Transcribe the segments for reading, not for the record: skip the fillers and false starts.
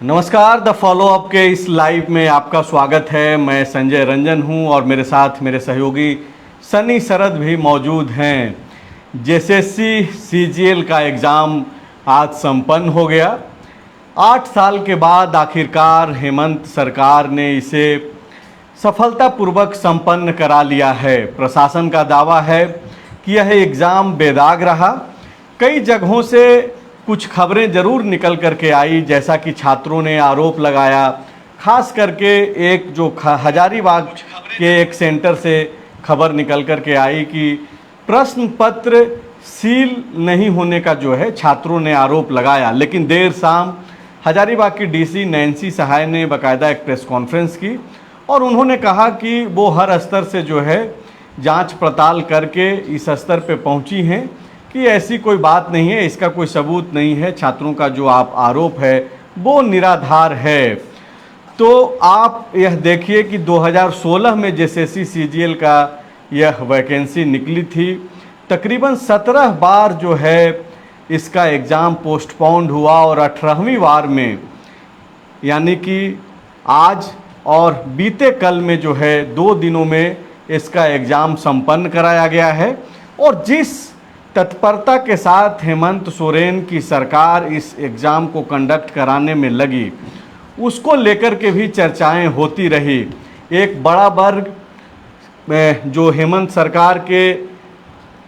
नमस्कार, the follow up के इस लाइव में आपका स्वागत है। मैं संजय रंजन हूं और मेरे साथ मेरे सहयोगी सनी शरद भी मौजूद हैं। जेएसएससी सीजीएल का एग्ज़ाम आज संपन्न हो गया। 8 साल के बाद आखिरकार हेमंत सरकार ने इसे सफलतापूर्वक संपन्न करा लिया है। प्रशासन का दावा है कि यह एग्ज़ाम बेदाग रहा। कई जगहों से कुछ खबरें ज़रूर निकल कर के आई, जैसा कि छात्रों ने आरोप लगाया, खास करके एक जो हजारीबाग के एक सेंटर से खबर निकल कर के आई कि प्रश्न पत्र सील नहीं होने का जो है छात्रों ने आरोप लगाया। लेकिन देर शाम हजारीबाग की डीसी नैन्सी सहाय ने बाकायदा एक प्रेस कॉन्फ्रेंस की और उन्होंने कहा कि वो हर स्तर से जो है जांच पड़ताल करके इस स्तर पे पहुंची हैं कि ऐसी कोई बात नहीं है, इसका कोई सबूत नहीं है, छात्रों का जो आप आरोप है वो निराधार है। तो आप यह देखिए कि 2016 में जेएसएससी सीजीएल का यह वैकेंसी निकली थी। तकरीबन 17 बार जो है इसका एग्ज़ाम पोस्टपोन्ड हुआ और 18वीं बार में यानी कि आज और बीते कल में जो है 2 दिनों में इसका एग्ज़ाम संपन्न कराया गया है। और जिस तत्परता के साथ हेमंत सोरेन की सरकार इस एग्ज़ाम को कंडक्ट कराने में लगी, उसको लेकर के भी चर्चाएं होती रही। एक बड़ा वर्ग जो हेमंत सरकार के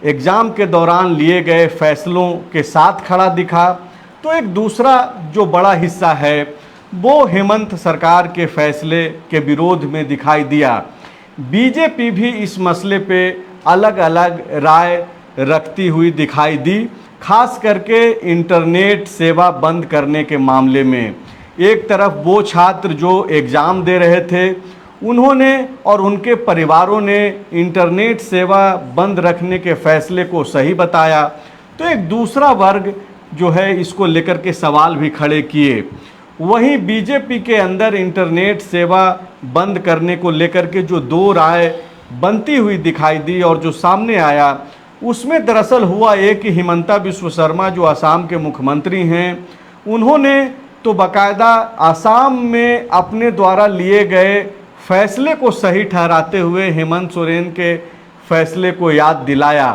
एग्ज़ाम के दौरान लिए गए फैसलों के साथ खड़ा दिखा, तो एक दूसरा जो बड़ा हिस्सा है वो हेमंत सरकार के फैसले के विरोध में दिखाई दिया। बीजेपी भी इस मसले पे अलग अलग राय रखती हुई दिखाई दी, खास करके इंटरनेट सेवा बंद करने के मामले में। एक तरफ वो छात्र जो एग्ज़ाम दे रहे थे उन्होंने और उनके परिवारों ने इंटरनेट सेवा बंद रखने के फैसले को सही बताया, तो एक दूसरा वर्ग जो है इसको लेकर के सवाल भी खड़े किए। वहीं बीजेपी के अंदर इंटरनेट सेवा बंद करने को लेकर के जो 2 राय बनती हुई दिखाई दी और जो सामने आया, उसमें दरअसल हुआ ये कि हिमंता बिस्वा शर्मा जो असम के मुख्यमंत्री हैं, उन्होंने तो बाकायदा असम में अपने द्वारा लिए गए फैसले को सही ठहराते हुए हेमंत सोरेन के फैसले को याद दिलाया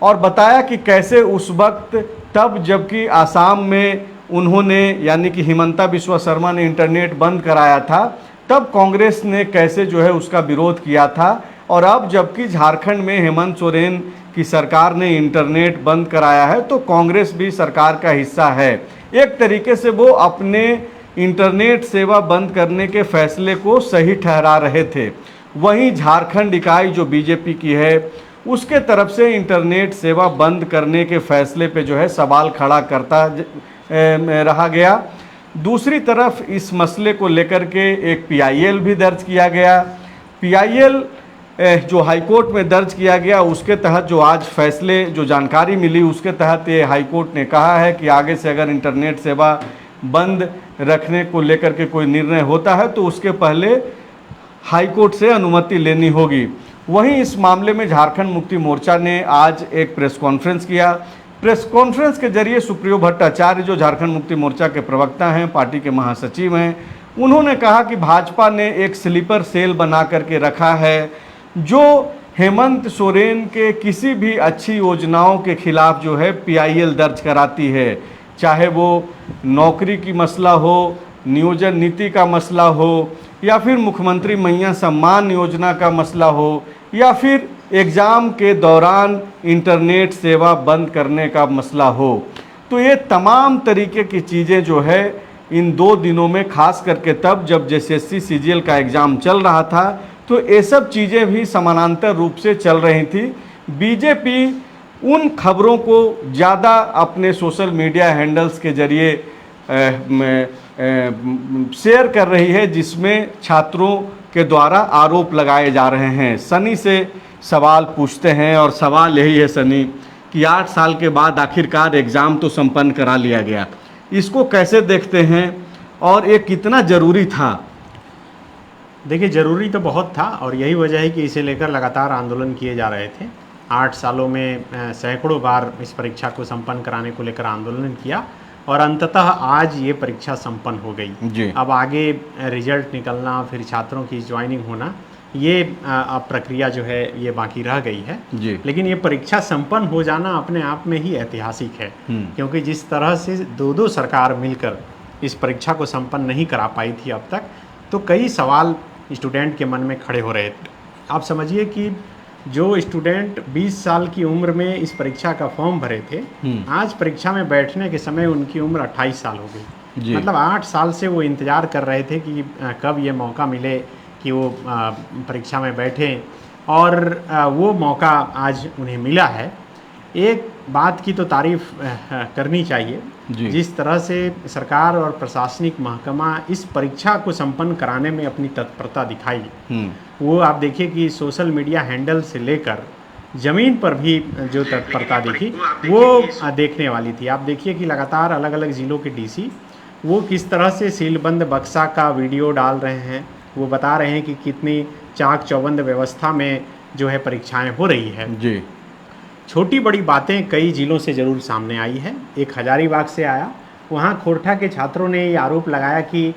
और बताया कि कैसे उस वक्त तब जबकि असम में उन्होंने यानी कि हिमंता बिस्वा शर्मा ने इंटरनेट बंद कराया था, तब कांग्रेस ने कैसे जो है उसका विरोध किया था। और अब जबकि झारखंड में हेमंत सोरेन की सरकार ने इंटरनेट बंद कराया है तो कांग्रेस भी सरकार का हिस्सा है। एक तरीके से वो अपने इंटरनेट सेवा बंद करने के फैसले को सही ठहरा रहे थे। वहीं झारखंड इकाई जो बीजेपी की है उसके तरफ से इंटरनेट सेवा बंद करने के फैसले पे जो है सवाल खड़ा करता रहा गया। दूसरी तरफ इस मसले को लेकर के एक पीआईएल भी दर्ज किया गया। पीआईएल जो हाईकोर्ट में दर्ज किया गया उसके तहत जो आज फैसले जो जानकारी मिली उसके तहत ये हाईकोर्ट ने कहा है कि आगे से अगर इंटरनेट सेवा बंद रखने को लेकर के कोई निर्णय होता है तो उसके पहले हाईकोर्ट से अनुमति लेनी होगी। वहीं इस मामले में झारखंड मुक्ति मोर्चा ने आज एक प्रेस कॉन्फ्रेंस किया। प्रेस कॉन्फ्रेंस के जरिए सुप्रियो भट्टाचार्य जो झारखंड मुक्ति मोर्चा के प्रवक्ता हैं, पार्टी के महासचिव हैं, उन्होंने कहा कि भाजपा ने एक स्लीपर सेल बना करके रखा है जो हेमंत सोरेन के किसी भी अच्छी योजनाओं के खिलाफ जो है पीआईएल दर्ज कराती है, चाहे वो नौकरी की मसला हो, नियोजन नीति का मसला हो, या फिर मुख्यमंत्री मैया सम्मान योजना का मसला हो, या फिर एग्ज़ाम के दौरान इंटरनेट सेवा बंद करने का मसला हो। तो ये तमाम तरीके की चीज़ें जो है इन 2 दिनों में, खास करके तब जब जेएसएससी सीजीएल का एग्ज़ाम चल रहा था, तो ये सब चीज़ें भी समानांतर रूप से चल रही थी। बीजेपी उन खबरों को ज़्यादा अपने सोशल मीडिया हैंडल्स के जरिए शेयर कर रही है जिसमें छात्रों के द्वारा आरोप लगाए जा रहे हैं। सनी से सवाल पूछते हैं और सवाल यही है सनी कि 8 साल के बाद आखिरकार एग्ज़ाम तो संपन्न करा लिया गया, इसको कैसे देखते हैं और ये कितना ज़रूरी था? देखिए, ज़रूरी तो बहुत था और यही वजह है कि इसे लेकर लगातार आंदोलन किए जा रहे थे। 8 सालों में सैकड़ों बार इस परीक्षा को संपन्न कराने को लेकर आंदोलन किया और अंततः आज ये परीक्षा संपन्न हो गई। जी। अब आगे रिजल्ट निकलना, फिर छात्रों की ज्वाइनिंग होना, ये अब प्रक्रिया जो है ये बाकी रह गई है जी। लेकिन ये परीक्षा संपन्न हो जाना अपने आप में ही ऐतिहासिक है, क्योंकि जिस तरह से दो सरकार मिलकर इस परीक्षा को संपन्न नहीं करा पाई थी अब तक, तो कई सवाल स्टूडेंट के मन में खड़े हो रहे थे। आप समझिए कि जो स्टूडेंट 20 साल की उम्र में इस परीक्षा का फॉर्म भरे थे, आज परीक्षा में बैठने के समय उनकी उम्र 28 साल हो गई। मतलब 8 साल से वो इंतज़ार कर रहे थे कि कब ये मौका मिले कि वो परीक्षा में बैठें, और वो मौका आज उन्हें मिला है। एक बात की तो तारीफ करनी चाहिए, जिस तरह से सरकार और प्रशासनिक महकमा इस परीक्षा को संपन्न कराने में अपनी तत्परता दिखाई, वो आप देखिए कि सोशल मीडिया हैंडल से लेकर ज़मीन पर भी जो तत्परता दिखी वो देखने वाली थी। आप देखिए कि लगातार अलग अलग ज़िलों के डीसी वो किस तरह से सीलबंद बक्सा का वीडियो डाल रहे हैं, वो बता रहे हैं कि कितनी चाक चौबंद व्यवस्था में जो है परीक्षाएं हो रही है। जी। छोटी बड़ी बातें कई ज़िलों से ज़रूर सामने आई है। एक हजारीबाग से आया, वहाँ खोरठा के छात्रों ने ये आरोप लगाया कि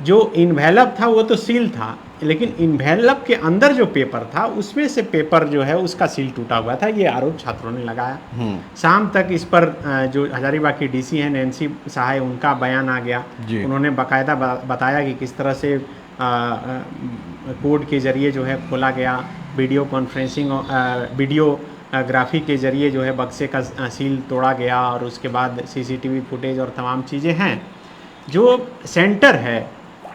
जो इन्वेलप था वो तो सील था, लेकिन इन्वेलप के अंदर जो पेपर था उसमें से पेपर जो है उसका सील टूटा हुआ था। ये आरोप छात्रों ने लगाया। शाम तक इस पर जो हजारीबाग की डीसी हैं नैन्सी सहाय, उनका बयान आ गया। उन्होंने बाकायदा बताया कि किस तरह से कोड के ज़रिए जो है खोला गया, वीडियो कॉन्फ्रेंसिंग वीडियोग्राफी के ज़रिए जो है बक्से का सील तोड़ा गया, और उसके बाद सीसीटीवी फुटेज और तमाम चीज़ें हैं। जो सेंटर है,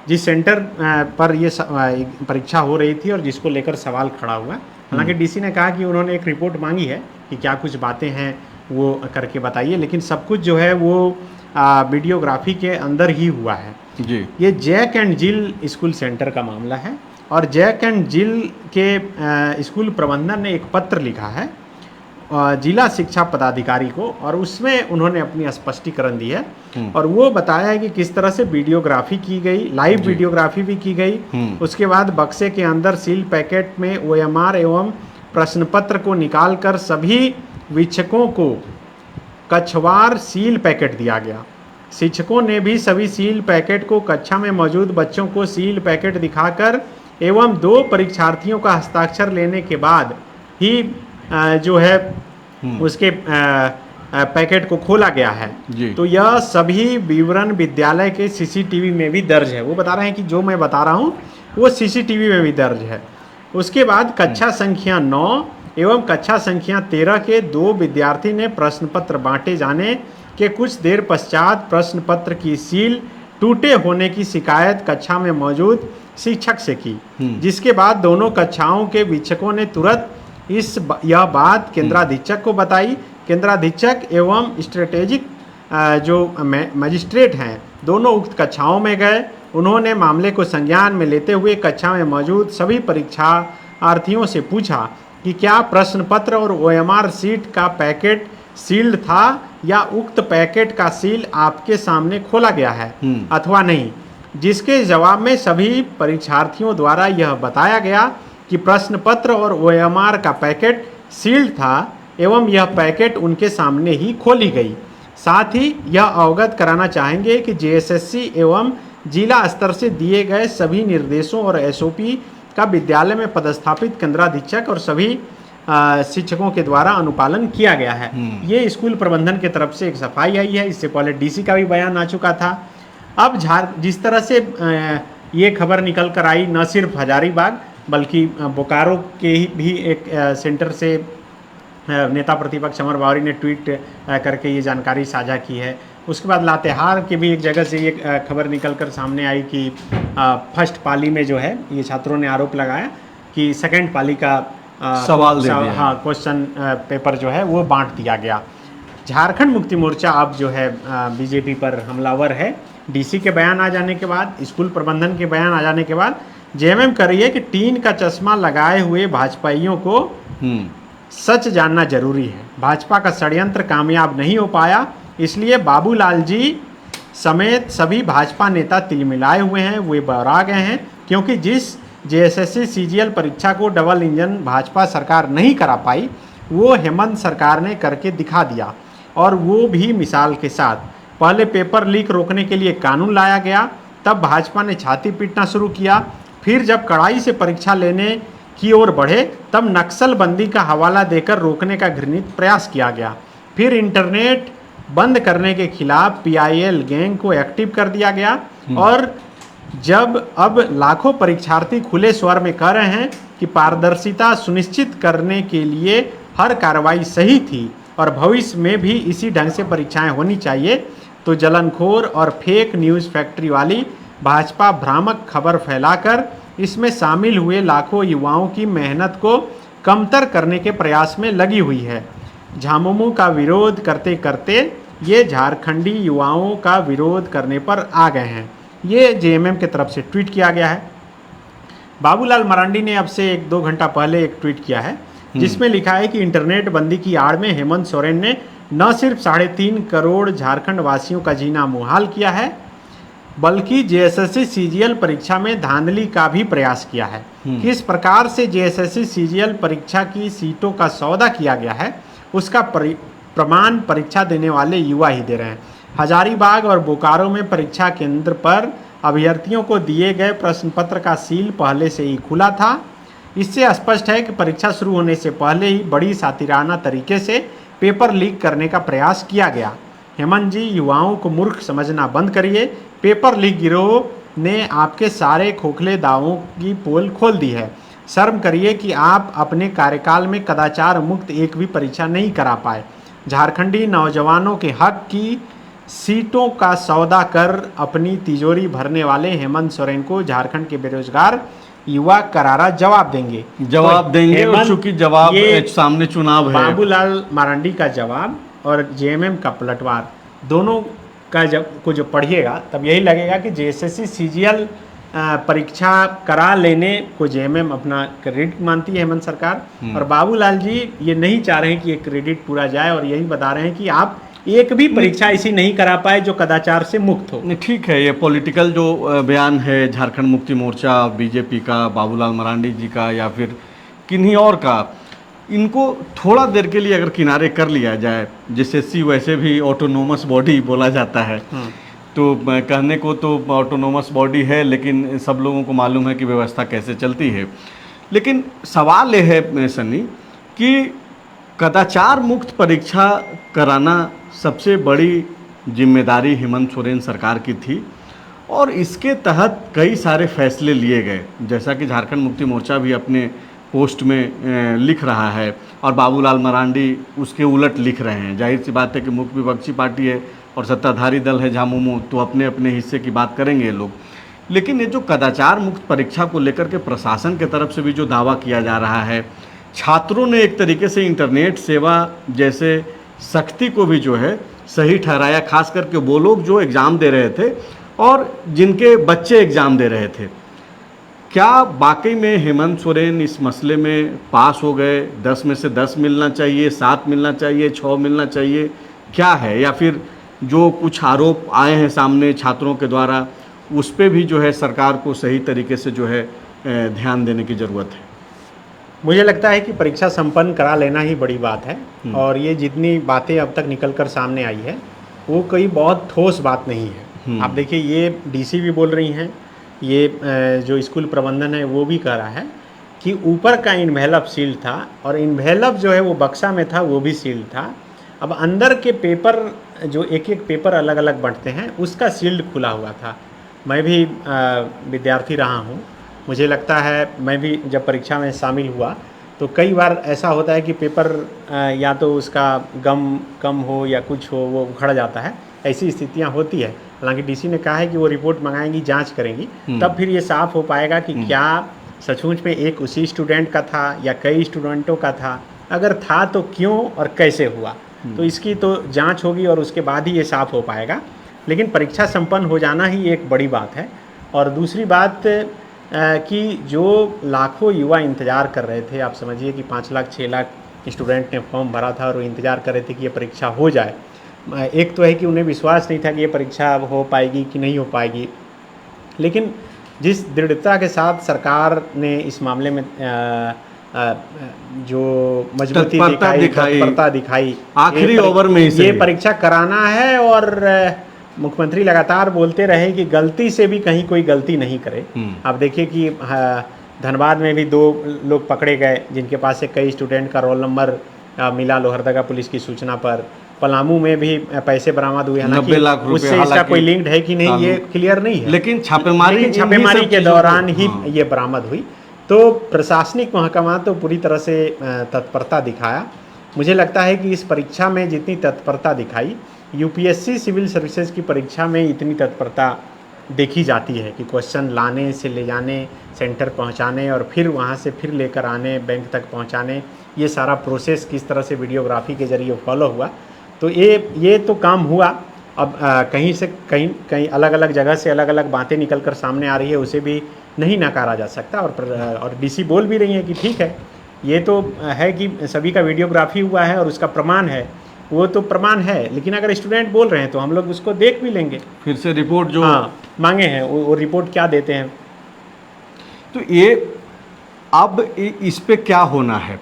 जिस सेंटर पर ये परीक्षा हो रही थी और जिसको लेकर सवाल खड़ा हुआ, हालांकि डीसी ने कहा कि उन्होंने एक रिपोर्ट मांगी है कि क्या कुछ बातें हैं वो करके बताइए, लेकिन सब कुछ जो है वो वीडियोग्राफी के अंदर ही हुआ है। जी। ये Jack and Jill school centre का मामला है, और जैक एंड जिल के स्कूल प्रबंधन ने एक पत्र लिखा है जिला शिक्षा पदाधिकारी को, और उसमें उन्होंने अपनी स्पष्टीकरण दी है, और वो बताया है कि किस तरह से वीडियोग्राफी की गई, लाइव वीडियोग्राफी भी की गई। उसके बाद बक्से के अंदर सील पैकेट में OMR एवं प्रश्न पत्र को निकालकर सभी वीक्षकों को कक्षवार सील पैकेट दिया गया। शिक्षकों ने भी सभी सील पैकेट को कक्षा में मौजूद बच्चों को सील पैकेट दिखाकर एवं 2 परीक्षार्थियों का हस्ताक्षर लेने के बाद ही जो है उसके पैकेट को खोला गया है। तो यह सभी विवरण विद्यालय के सीसीटीवी में भी दर्ज है। वो बता रहे हैं कि जो मैं बता रहा हूँ वो सीसीटीवी में भी दर्ज है। उसके बाद कक्षा संख्या 9 एवं कक्षा संख्या 13 के 2 विद्यार्थी ने प्रश्न पत्र बांटे जाने के कुछ देर पश्चात प्रश्न पत्र की सील टूटे होने की शिकायत कक्षा में मौजूद शिक्षक से की, जिसके बाद दोनों कक्षाओं के वीक्षकों ने तुरंत यह बात केंद्राधीक्षक को बताई। केंद्राधीक्षक एवं स्ट्रेटेजिक जो मजिस्ट्रेट हैं दोनों उक्त कक्षाओं में गए। उन्होंने मामले को संज्ञान में लेते हुए कक्षा में मौजूद सभी परीक्षार्थियों से पूछा कि क्या प्रश्न पत्र और OMR सीट का पैकेट सील्ड था या उक्त पैकेट का सील आपके सामने खोला गया है अथवा नहीं, जिसके जवाब में सभी परीक्षार्थियों द्वारा यह बताया गया कि प्रश्न पत्र और OMR का पैकेट सील्ड था एवं यह पैकेट उनके सामने ही खोली गई। साथ ही यह अवगत कराना चाहेंगे कि JSSC एवं जिला स्तर से दिए गए सभी निर्देशों और SOP का विद्यालय में पदस्थापित केंद्राधीक्षक और सभी शिक्षकों के द्वारा अनुपालन किया गया है। ये स्कूल प्रबंधन की तरफ से एक सफाई आई है। इससे पहले डीसी का भी बयान आ चुका था। अब जिस तरह से ये खबर निकल कर आई, न सिर्फ हजारीबाग बल्कि बोकारो के भी एक सेंटर से नेता प्रतिपक्ष अमर बावरी ने ट्वीट करके ये जानकारी साझा की है। उसके बाद लातेहार के भी एक जगह से ये खबर निकल कर सामने आई कि फर्स्ट पाली में जो है ये छात्रों ने आरोप लगाया कि सेकंड पाली का क्वेश्चन पेपर जो है वो बांट दिया गया। झारखंड मुक्ति मोर्चा अब जो है बीजेपी पर हमलावर है। डीसी के बयान आ जाने के बाद, स्कूल प्रबंधन के बयान आ जाने के बाद जेएमएम कर रही है कि टीन का चश्मा लगाए हुए भाजपाइयों को सच जानना जरूरी है। भाजपा का षड्यंत्र कामयाब नहीं हो पाया, इसलिए बाबूलाल जी समेत सभी भाजपा नेता तिलमिलाए हुए हैं, वे बौरा गए हैं, क्योंकि जिस जेएसएससी सीजीएल परीक्षा को डबल इंजन भाजपा सरकार नहीं करा पाई, वो हेमंत सरकार ने करके दिखा दिया, और वो भी मिसाल के साथ। पहले पेपर लीक रोकने के लिए कानून लाया गया, तब भाजपा ने छाती पीटना शुरू किया। फिर जब कड़ाई से परीक्षा लेने की ओर बढ़े, तब नक्सलबंदी का हवाला देकर रोकने का घृणित प्रयास किया गया। फिर इंटरनेट बंद करने के खिलाफ पीआईएल गैंग को एक्टिव कर दिया गया, और जब अब लाखों परीक्षार्थी खुले स्वर में कह रहे हैं कि पारदर्शिता सुनिश्चित करने के लिए हर कार्रवाई सही थी और भविष्य में भी इसी ढंग से परीक्षाएं होनी चाहिए, तो जलनखोर और फेक न्यूज़ फैक्ट्री वाली भाजपा भ्रामक खबर फैलाकर इसमें शामिल हुए लाखों युवाओं की मेहनत को कमतर करने के प्रयास में लगी हुई है। झामुमो का विरोध करते करते ये झारखंडी युवाओं का विरोध करने पर आ गए हैं। ये जेएमएम की तरफ से ट्वीट किया गया है। बाबूलाल मरांडी ने अब से 1-2 घंटा पहले एक ट्वीट किया है, जिसमें लिखा है कि इंटरनेट बंदी की आड़ में हेमंत सोरेन ने न सिर्फ 3.5 करोड़ झारखंड वासियों का जीना मुहाल किया है, बल्कि जेएसएससी सीजीएल परीक्षा में धांधली का भी प्रयास किया है। किस प्रकार से जेएसएससी सीजीएल परीक्षा की सीटों का सौदा किया गया है, उसका प्रमाण परीक्षा देने वाले युवा ही दे रहे हैं। हजारीबाग और बोकारो में परीक्षा केंद्र पर अभ्यर्थियों को दिए गए प्रश्न पत्र का सील पहले से ही खुला था। इससे स्पष्ट है कि परीक्षा शुरू होने से पहले ही बड़ी सातिराना तरीके से पेपर लीक करने का प्रयास किया गया। हेमंत जी, युवाओं को मूर्ख समझना बंद करिए। पेपर लीक गिरोह ने आपके सारे खोखले दावों की पोल खोल दी है। शर्म करिए कि आप अपने कार्यकाल में कदाचार मुक्त एक भी परीक्षा नहीं करा पाए। झारखंडी नौजवानों के हक की सीटों का सौदा कर अपनी तिजोरी भरने वाले हेमंत सोरेन को झारखंड के बेरोजगार युवा करारा जवाब देंगे। और चूंकि जवाब सामने चुनाव है, बाबूलाल मरांडी का जवाब और जेएमएम का पलटवार दोनों का जब जो पढ़िएगा तब यही लगेगा कि जेएसएससी सीजीएल परीक्षा करा लेने को जेएमएम अपना क्रेडिट मानती है हेमंत सरकार, और बाबूलाल जी ये नहीं चाह रहे हैं कि ये क्रेडिट पूरा जाए, और यही बता रहे हैं कि आप एक भी परीक्षा ऐसी नहीं करा पाए जो कदाचार से मुक्त हो। ठीक है, ये पॉलिटिकल जो बयान है झारखंड मुक्ति मोर्चा, बीजेपी का, बाबूलाल मरांडी जी का या फिर किन्हीं और का, इनको थोड़ा देर के लिए अगर किनारे कर लिया जाए, जेएसएससी वैसे भी ऑटोनोमस बॉडी बोला जाता है, तो कहने को तो ऑटोनोमस बॉडी है, लेकिन सब लोगों को मालूम है कि व्यवस्था कैसे चलती है। लेकिन सवाल यह है सनी कि कदाचार मुक्त परीक्षा कराना सबसे बड़ी जिम्मेदारी हेमंत सोरेन सरकार की थी, और इसके तहत कई सारे फैसले लिए गए, जैसा कि झारखंड मुक्ति मोर्चा भी अपने पोस्ट में लिख रहा है, और बाबूलाल मरांडी उसके उलट लिख रहे हैं। जाहिर सी बात है कि मुख्य विपक्षी पार्टी है और सत्ताधारी दल है झामुमो, तो अपने अपने हिस्से की बात करेंगे ये लोग। लेकिन ये जो कदाचार मुक्त परीक्षा को लेकर के प्रशासन के तरफ से भी जो दावा किया जा रहा है, छात्रों ने एक तरीके से इंटरनेट सेवा जैसे सख्ती को भी जो है सही ठहराया, खास करके वो लोग जो एग्ज़ाम दे रहे थे और जिनके बच्चे एग्ज़ाम दे रहे थे। क्या वाकई में हेमंत सोरेन इस मसले में पास हो गए? 10 में से 10 मिलना चाहिए, 7 मिलना चाहिए, 6 मिलना चाहिए, क्या है? या फिर जो कुछ आरोप आए हैं सामने छात्रों के द्वारा, उस पर भी जो है सरकार को सही तरीके से जो है ध्यान देने की ज़रूरत है? मुझे लगता है कि परीक्षा संपन्न करा लेना ही बड़ी बात है, और ये जितनी बातें अब तक निकल कर सामने आई है वो कोई बहुत ठोस बात नहीं है। आप देखिए, ये डीसी भी बोल रही हैं, ये जो स्कूल प्रबंधन है वो भी कह रहा है कि ऊपर का इन्वेलप सील्ड था, और इन्वेलप जो है वो बक्सा में था वो भी सील्ड था। अब अंदर के पेपर जो एक एक पेपर अलग अलग बंटते हैं उसका सील्ड खुला हुआ था। मैं भी विद्यार्थी रहा हूँ, मुझे लगता है मैं भी जब परीक्षा में शामिल हुआ तो कई बार ऐसा होता है कि पेपर या तो उसका गम कम हो या कुछ हो, वो उखड़ जाता है, ऐसी स्थितियाँ होती है। हालांकि डीसी ने कहा है कि वो रिपोर्ट मंगाएंगी, जांच करेंगी, तब फिर ये साफ हो पाएगा कि क्या सचमुच में एक उसी स्टूडेंट का था या कई स्टूडेंटों का था, अगर था तो क्यों और कैसे हुआ, तो इसकी तो जांच होगी और उसके बाद ही ये साफ हो पाएगा। लेकिन परीक्षा संपन्न हो जाना ही एक बड़ी बात है। और दूसरी बात कि जो लाखों युवा इंतज़ार कर रहे थे, आप समझिए कि 5 लाख 6 लाख स्टूडेंट ने फॉर्म भरा था और वो इंतज़ार कर रहे थे कि ये परीक्षा हो जाए। एक तो है कि उन्हें विश्वास नहीं था कि ये परीक्षा हो पाएगी कि नहीं हो पाएगी, लेकिन जिस दृढ़ता के साथ सरकार ने इस मामले में जो मजबूती तत्परता दिखाई आखिरी ओवर में ही ये परीक्षा कराना है, और मुख्यमंत्री लगातार बोलते रहे कि गलती से भी कहीं कोई गलती नहीं करे। आप देखिए कि धनबाद में भी 2 लोग पकड़े गए जिनके पास से कई स्टूडेंट का रोल नंबर मिला लोहरदगा पुलिस की सूचना पर। पलामू में भी पैसे बरामद हुए, 90 लाख रुपए, उससे इसका कोई लिंक है कि नहीं ये क्लियर नहीं है, लेकिन छापेमारी के दौरान ही ये बरामद हुई। तो प्रशासनिक महकमा तो पूरी तरह से तत्परता दिखाया। मुझे लगता है कि इस परीक्षा में जितनी तत्परता दिखाई, यूपीएससी सिविल सर्विसेज की परीक्षा में इतनी तत्परता देखी जाती है कि क्वेश्चन लाने से ले जाने, सेंटर पहुंचाने और फिर वहां से फिर लेकर आने, बैंक तक पहुंचाने, ये सारा प्रोसेस किस तरह से वीडियोग्राफी के जरिए फॉलो हुआ। तो ये तो काम हुआ। अब कहीं से कहीं अलग अलग जगह से अलग अलग बातें निकल कर सामने आ रही है, उसे भी नहीं नकारा जा सकता। और डीसी बोल भी रही है कि ठीक है, ये तो है कि सभी का वीडियोग्राफी हुआ है और उसका प्रमाण है, वो तो प्रमाण है, लेकिन अगर स्टूडेंट बोल रहे हैं तो हम लोग उसको देख भी लेंगे। फिर से रिपोर्ट जो मांगे हैं वो रिपोर्ट क्या देते हैं। तो ये अब इस पे क्या होना है,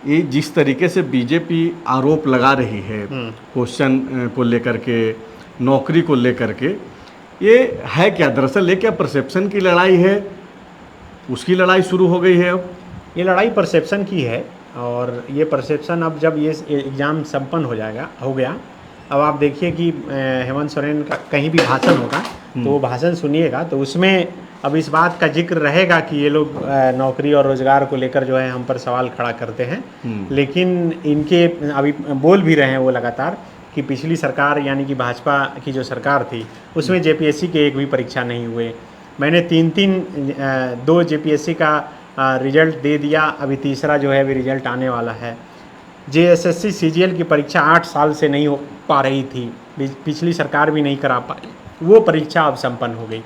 ये जिस तरीके से बीजेपी आरोप लगा रही है क्वेश्चन को लेकर के, नौकरी को लेकर के, ये है क्या दरअसल? ये क्या परसेप्शन की लड़ाई है? उसकी लड़ाई शुरू हो गई है। अब ये लड़ाई परसेप्शन की है, और ये परसेप्शन अब जब ये एग्ज़ाम संपन्न हो गया, अब आप देखिए कि हेमंत सोरेन का कहीं भी भाषण होगा तो वो भाषण सुनिएगा तो उसमें अब इस बात का जिक्र रहेगा कि ये लोग नौकरी और रोज़गार को लेकर जो है हम पर सवाल खड़ा करते हैं। लेकिन इनके अभी बोल भी रहे हैं वो लगातार कि पिछली सरकार यानी कि भाजपा की जो सरकार थी उसमें जेपीएससी के एक भी परीक्षा नहीं हुए। मैंने 2 जेपीएससी का रिजल्ट दे दिया, अभी तीसरा जो है अभी रिजल्ट आने वाला है। जेएसएससी सीजीएल की परीक्षा 8 साल से नहीं हो पा रही थी, पिछली सरकार भी नहीं करा पाई, वो परीक्षा अब संपन्न हो गई।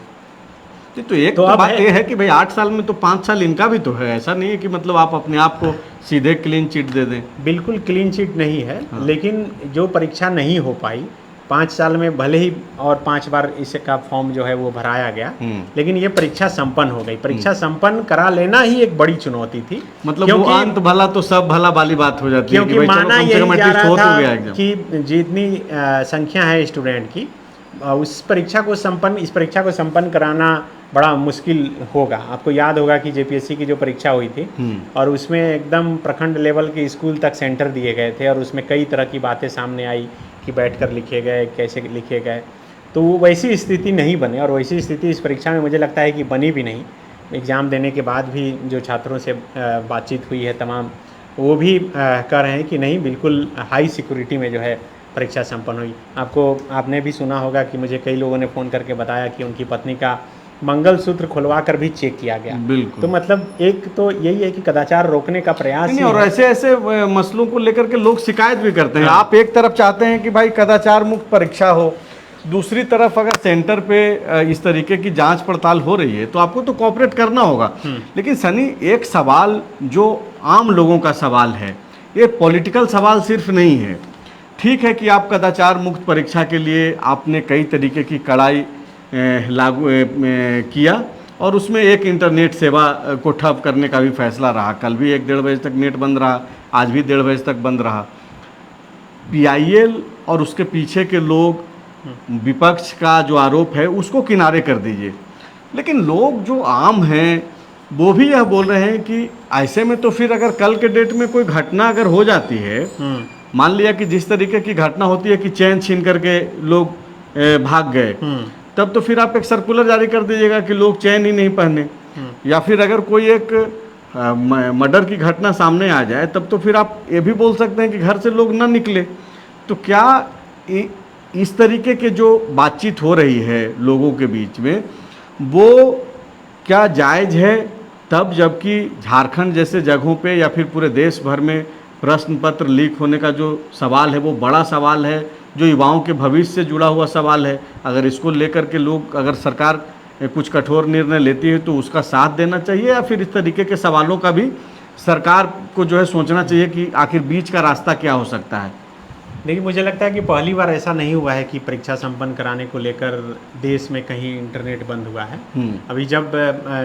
तो एक तो बात ये है कि भाई 8 साल में तो 5 साल इनका भी तो है, ऐसा नहीं है कि मतलब आप अपने आप को सीधे क्लीन चिट दे दें। बिल्कुल क्लीन चिट नहीं है, लेकिन जो परीक्षा नहीं हो पाई 5 साल में, भले ही और 5 बार इसका फॉर्म जो है वो भराया गया, लेकिन ये परीक्षा संपन्न हो गई। परीक्षा संपन्न करा लेना ही एक बड़ी चुनौती थी, मतलब वो अंत भला तो सब भला वाली बात हो जाती है क्योंकि माना यही जा रहा था कि जितनी संख्या है स्टूडेंट की, इस परीक्षा को संपन्न कराना बड़ा मुश्किल होगा। आपको याद होगा कि जेपीएससी की जो परीक्षा हुई थी और उसमें एकदम प्रखंड लेवल के स्कूल तक सेंटर दिए गए थे, और उसमें कई तरह की बातें सामने आई कि बैठकर लिखे गए, कैसे लिखे गए। तो वो वैसी स्थिति नहीं बने, और वैसी स्थिति इस परीक्षा में मुझे लगता है कि बनी भी नहीं। एग्ज़ाम देने के बाद भी जो छात्रों से बातचीत हुई है तमाम, वो भी कह रहे हैं कि नहीं, बिल्कुल हाई सिक्योरिटी में जो है परीक्षा संपन्न हुई। आपने भी सुना होगा कि मुझे कई लोगों ने फ़ोन करके बताया कि उनकी पत्नी का मंगलसूत्र खुलवा कर भी चेक किया गया। बिल्कुल। तो मतलब एक तो यही है कि कदाचार रोकने का प्रयास नहीं, और ऐसे मसलों को लेकर के लोग शिकायत भी करते हैं। आप एक तरफ चाहते हैं कि भाई कदाचार मुक्त परीक्षा हो, दूसरी तरफ अगर सेंटर पे इस तरीके की जांच पड़ताल हो रही है तो आपको तो कोऑपरेट करना होगा। लेकिन सनी, एक सवाल जो आम लोगों का सवाल है, ये पॉलिटिकल सवाल सिर्फ नहीं है। ठीक है कि आप कदाचार मुक्त परीक्षा के लिए आपने कई तरीके की कड़ाई लागू किया, और उसमें एक इंटरनेट सेवा को ठप करने का भी फैसला रहा। कल भी 1-1.5 बजे तक नेट बंद रहा, आज भी 1:30 बजे तक बंद रहा। पीआईएल और उसके पीछे के लोग, विपक्ष का जो आरोप है उसको किनारे कर दीजिए, लेकिन लोग जो आम हैं वो भी यह बोल रहे हैं कि ऐसे में तो फिर अगर कल के डेट में कोई घटना अगर हो जाती है, मान लिया कि जिस तरीके की घटना होती है कि चैन छीन करके लोग भाग गए, तब तो फिर आप एक सर्कुलर जारी कर दीजिएगा कि लोग चैन ही नहीं पहने। या फिर अगर कोई एक मर्डर की घटना सामने आ जाए, तब तो फिर आप ये भी बोल सकते हैं कि घर से लोग ना निकले। तो क्या इस तरीके के जो बातचीत हो रही है लोगों के बीच में, वो क्या जायज़ है? तब जबकि झारखंड जैसे जगहों पे या फिर पूरे देश भर में प्रश्न पत्र लीक होने का जो सवाल है वो बड़ा सवाल है, जो युवाओं के भविष्य से जुड़ा हुआ सवाल है। अगर इसको लेकर के लोग, अगर सरकार कुछ कठोर निर्णय लेती है तो उसका साथ देना चाहिए, या फिर इस तरीके के सवालों का भी सरकार को जो है सोचना चाहिए कि आखिर बीच का रास्ता क्या हो सकता है। देखिए, मुझे लगता है कि पहली बार ऐसा नहीं हुआ है कि परीक्षा संपन्न कराने को लेकर देश में कहीं इंटरनेट बंद हुआ है। अभी जब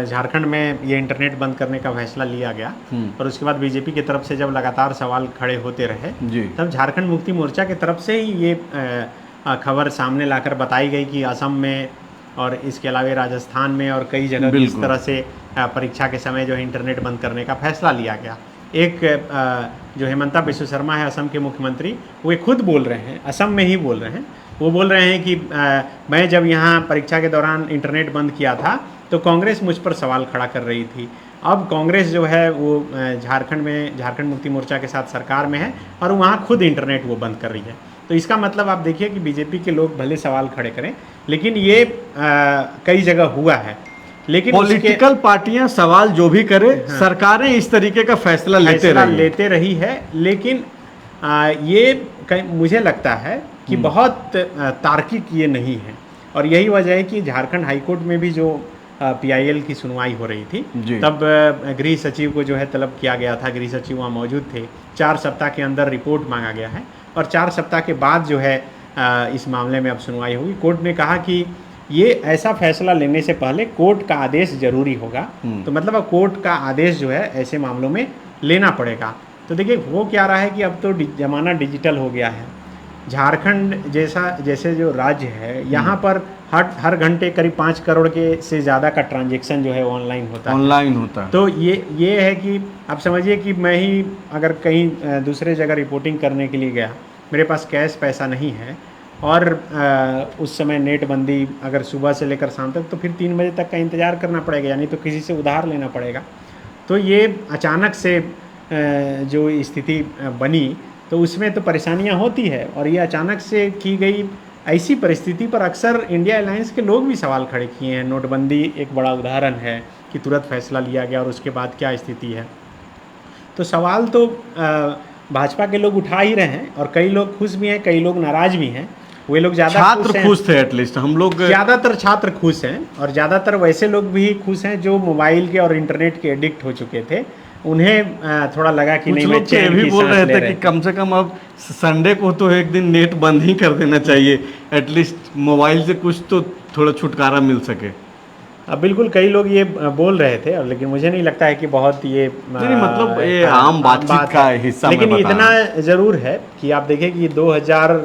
झारखंड में ये इंटरनेट बंद करने का फैसला लिया गया और उसके बाद बीजेपी की तरफ से जब लगातार सवाल खड़े होते रहे, तब झारखंड मुक्ति मोर्चा की तरफ से ही ये खबर सामने लाकर बताई गई कि असम में और इसके अलावा राजस्थान में और कई जगह इस तरह से परीक्षा के समय जो है इंटरनेट बंद करने का फैसला लिया गया। एक जो हेमंता बिस्व शर्मा है असम के मुख्यमंत्री, वे खुद बोल रहे हैं, असम में ही बोल रहे हैं, वो बोल रहे हैं कि मैं जब यहाँ परीक्षा के दौरान इंटरनेट बंद किया था तो कांग्रेस मुझ पर सवाल खड़ा कर रही थी। अब कांग्रेस जो है वो झारखंड मुक्ति मोर्चा के साथ सरकार में है और वहाँ खुद इंटरनेट वो बंद कर रही है। तो इसका मतलब आप देखिए कि बीजेपी के लोग भले सवाल खड़े करें, लेकिन ये कई जगह हुआ है। लेकिन पॉलिटिकल पार्टियां सवाल जो भी करे, सरकारें इस तरीके का फैसला लेते रही है। लेकिन ये मुझे लगता है कि बहुत तार्किक ये नहीं है, और यही वजह है कि झारखंड हाईकोर्ट में भी जो PIL की सुनवाई हो रही थी, तब गृह सचिव को जो है तलब किया गया था, गृह सचिव वहाँ मौजूद थे। 4 सप्ताह के अंदर रिपोर्ट मांगा गया है और 4 सप्ताह के बाद जो है इस मामले में अब सुनवाई होगी। कोर्ट ने कहा कि ये ऐसा फैसला लेने से पहले कोर्ट का आदेश जरूरी होगा। तो मतलब अब कोर्ट का आदेश जो है ऐसे मामलों में लेना पड़ेगा। तो देखिए, हो क्या रहा है कि अब तो ज़माना डिजिटल हो गया है। झारखंड जैसे जो राज्य है, यहाँ पर हर घंटे करीब 5 करोड़ के से ज़्यादा का ट्रांजैक्शन जो है ऑनलाइन होता है। तो ये है कि आप समझिए कि मैं ही अगर कहीं दूसरे जगह रिपोर्टिंग करने के लिए गया, मेरे पास कैश पैसा नहीं है और उस समय नेट बंदी अगर सुबह से लेकर शाम तक, तो फिर 3 बजे तक का इंतज़ार करना पड़ेगा, यानी तो किसी से उधार लेना पड़ेगा। तो ये अचानक से जो स्थिति बनी, तो उसमें तो परेशानियां होती है, और ये अचानक से की गई ऐसी परिस्थिति पर अक्सर इंडिया अलायंस के लोग भी सवाल खड़े किए हैं। नोटबंदी एक बड़ा उदाहरण है कि तुरंत फैसला लिया गया और उसके बाद क्या स्थिति है। तो सवाल तो भाजपा के लोग उठा ही रहे हैं, और कई लोग खुश भी हैं, कई लोग नाराज भी हैं। वे लोग ज़्यादा छात्र खुश थे, एटलीस्ट हम लोग ज़्यादातर छात्र खुश हैं, और ज़्यादातर वैसे लोग भी खुश हैं जो मोबाइल के और इंटरनेट के एडिक्ट हो चुके थे। उन्हें थोड़ा लगा कि नहीं, मैं चैन की बोल रहे थे कि कम से कम अब संडे को तो एक दिन नेट बंद ही कर देना चाहिए, एटलीस्ट मोबाइल से कुछ तो थोड़ा छुटकारा मिल सके। अब बिल्कुल कई लोग ये बोल रहे थे, और लेकिन मुझे नहीं लगता है कि बहुत ये मतलब ये आम बातचीत का हिस्सा। लेकिन इतना ज़रूर है कि आप देखें कि 2000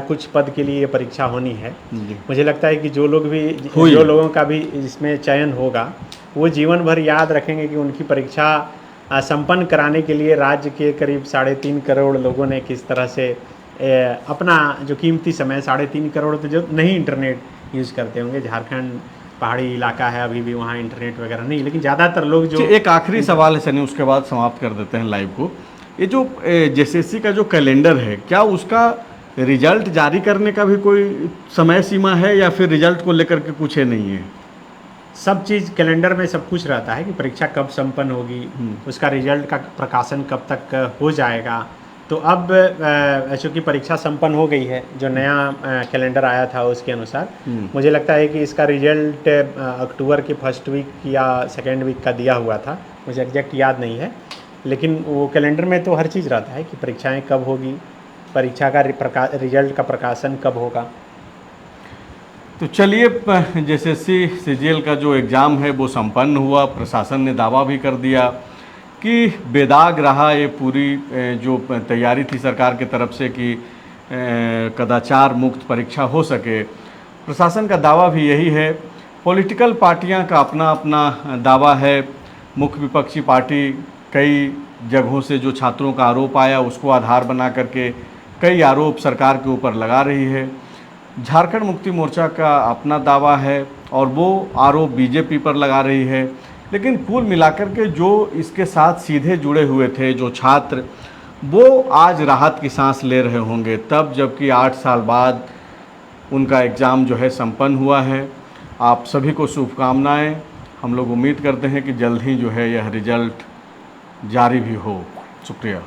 कुछ पद के लिए ये परीक्षा होनी है। मुझे लगता है कि जो लोगों का भी इसमें चयन होगा, वो जीवन भर याद रखेंगे कि उनकी परीक्षा संपन्न कराने के लिए राज्य के करीब 3.5 करोड़ लोगों ने किस तरह से अपना जो कीमती समय, 3.5 करोड़ तो जो नहीं इंटरनेट यूज़ करते होंगे, झारखंड पहाड़ी इलाका है, अभी भी वहाँ इंटरनेट वगैरह नहीं, लेकिन ज़्यादातर लोग जो। एक आखिरी सवाल है सनी, उसके बाद समाप्त कर देते हैं लाइव को। ये जो JSSC का जो कैलेंडर है, क्या उसका रिजल्ट जारी करने का भी कोई समय सीमा है, या फिर रिजल्ट को लेकर के कुछ है नहीं है? सब चीज़ कैलेंडर में सब कुछ रहता है कि परीक्षा कब संपन्न होगी, उसका रिजल्ट का प्रकाशन कब तक हो जाएगा। तो अब चूँकि परीक्षा संपन्न हो गई है, जो नया कैलेंडर आया था उसके अनुसार मुझे लगता है कि इसका रिजल्ट अक्टूबर के 1st वीक या 2nd वीक का दिया हुआ था, मुझे एग्जैक्ट याद नहीं है। लेकिन वो कैलेंडर में तो हर चीज़ रहता है कि परीक्षाएं कब होगी, परीक्षा का रिजल्ट का प्रकाशन कब होगा। तो चलिए, JSSC CGL का जो एग्ज़ाम है वो संपन्न हुआ। प्रशासन ने दावा भी कर दिया कि बेदाग रहा ये पूरी जो तैयारी थी सरकार की तरफ से कि कदाचार मुक्त परीक्षा हो सके। प्रशासन का दावा भी यही है, पॉलिटिकल पार्टियां का अपना अपना दावा है। मुख्य विपक्षी पार्टी कई जगहों से जो छात्रों का आरोप आया उसको आधार बना करके कई आरोप सरकार के ऊपर लगा रही है। झारखंड मुक्ति मोर्चा का अपना दावा है और वो आरोप बीजेपी पर लगा रही है। लेकिन कुल मिलाकर के जो इसके साथ सीधे जुड़े हुए थे जो छात्र, वो आज राहत की सांस ले रहे होंगे तब, जबकि 8 साल बाद उनका एग्ज़ाम जो है संपन्न हुआ है। आप सभी को शुभकामनाएं। हम लोग उम्मीद करते हैं कि जल्द ही जो है यह रिज़ल्ट जारी भी हो। शुक्रिया।